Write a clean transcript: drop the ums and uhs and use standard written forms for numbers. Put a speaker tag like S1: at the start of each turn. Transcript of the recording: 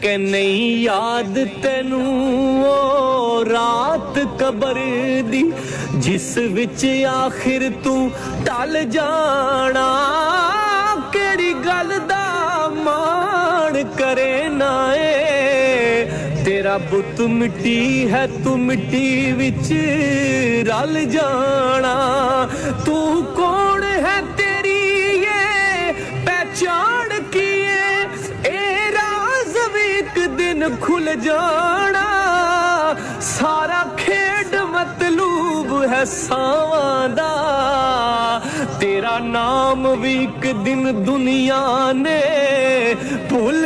S1: कि नहीं याद तेनू ओ रात कबर दी जिस विच आखिर तू टल जाना केड़ी गल दा मान करे ना तेरा बुत मिट्टी है तू मिट्टी विच रल जाना तू कौन है तेरी ये पहचान की ए राज भी एक दिन खुल जाना सारा खेड मतलूब है सावां दा तेरा नाम भी एक दिन दुनिया ने भुल